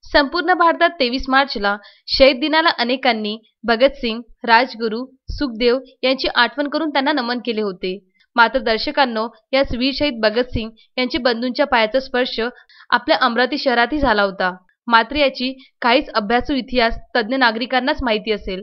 संपूर्ण भारतात 23 मार्चला शहीद दिनाला अनेकांनी भगतसिंग, राजगुरू, सुखदेव यांची आठवण करून त्यांना नमन केले होते। मात्र दर्शकांनो, याच वीर शहीद भगतसिंग यांच्या बंधूंच्या पायाचा स्पर्श आपल्या अमरावती शहरातही झाला होता। मात्र याची काहीच अभ्यासू इतिहास तज्ञ नागरिकांनाच माहिती असेल।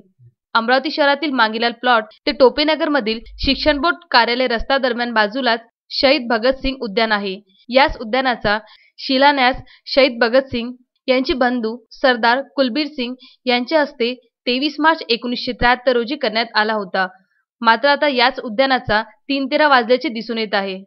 अमरावती शहरातील मांगीलाल प्लॉट ते टोपेनगरमधील शिक्षण बोर्ड कार्यालय रस्ता दरम्यान बाजूलाच शहीद भगतसिंग उद्यान आहे। याच उद्यानाचा शिलान्यास शहीद भगतसिंग यांचे बंधू सरदार कुलबीर सिंग यांच्या हस्ते 23 मार्च 1973 रोजी करण्यात आला होता। मात्र आता याच उद्यानाचा 3:13 वाजल्याचे दिसून येत आहे।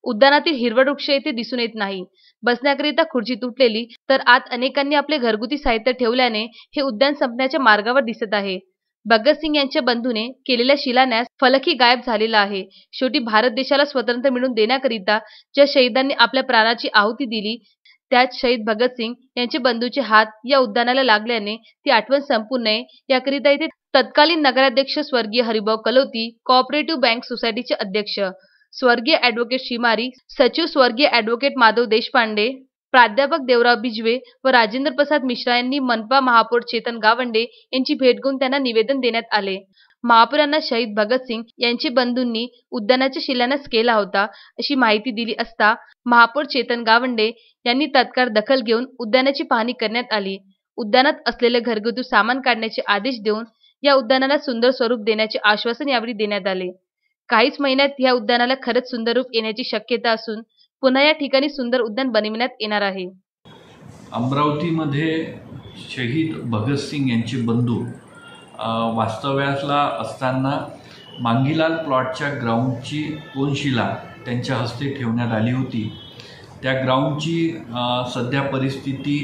उद्यानातील हिरवळ वृक्ष येथे दिसून येत नाही। बसण्याकरिता खुर्ची तुटलेली तर आत अनेकांनी आपले घरगुती साहित्य ठेवल्याने हे उद्यान संपण्याच्या मार्गावर दिसत आहे। भगतसिंग यांच्या बंधूने केलेल्या शिलान्यास फलकही गायब झालेला आहे। शेवटी भारत देशाला स्वातंत्र्य मिळवून देण्याकरिता ज्या शहीदांनी आपल्या प्राणाची आहुती दिली, त्याच शहीद भगतसिंग यांचे बंधूचे हात या उद्यानाला लागल्याने ती आठवण संपू नये याकरिता इथे तत्कालीन नगराध्यक्ष स्वर्गीय हरिभाऊ कलोती, कोऑपरेटिव्ह बँक सोसायटीचे अध्यक्ष स्वर्गीय ॲडव्होकेट शिमारी, सचिव स्वर्गीय ॲडव्होकेट माधव देशपांडे, प्राध्यापक देवराव बिजवे व राजेंद्र प्रसाद मिश्रा यांनी मनपा महापौर चेतन गावंडे यांची भेट घेऊन त्यांना निवेदन देण्यात आले। महापौरांना शहीद भगतसिंग यांचे बंधूंनी उद्यानाचा शिलान्यास केला होता अशी माहिती दिली असता महापौर चेतन गावंडे यांनी तत्काळ दखल घेऊन उद्यानाची पाहणी करण्यात आली। उद्यानात असलेले घरगुती सामान काढण्याचे आदेश देऊन या उद्यानाला सुंदर स्वरूप देण्याचे आश्वासन यावेळी देण्यात आले। काहीच महिन्यात या उद्यानाला खरंच सुंदर रूप येण्याची शक्यता असून पुन्हा या ठिकाणी सुंदर उद्यान बनविण्यात येणार आहे। अमरावतीमध्ये शहीद भगतसिंग यांचे बंधू वास्तव्यासला असताना मांगीलाल प्लॉटच्या ग्राउंडची कोनशिला त्यांच्या हस्ते ठेवण्यात आली होती। त्या ग्राउंडची सध्या परिस्थिती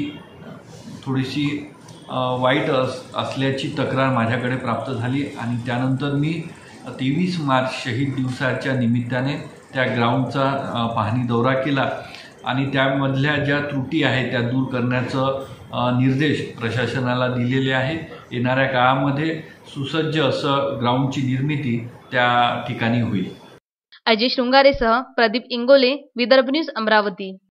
थोडीशी वाईट असल्याची तक्रार माझ्याकडे प्राप्त झाली आणि त्यानंतर मी 23 मार्च शहीद दिवसाच्या निमित्ताने त्या ग्राउंडचा पाहणी दौरा केला आणि त्यामधल्या ज्या त्रुटी आहेत त्या दूर करण्याचं निर्देश प्रशासनाला दिलेले आहे। येणाऱ्या काळामध्ये सुसज्ज असं ग्राउंडची निर्मिती त्या ठिकाणी होईल। अजय शृंगारेसह प्रदीप इंगोले, विदर्भ न्यूज, अमरावती।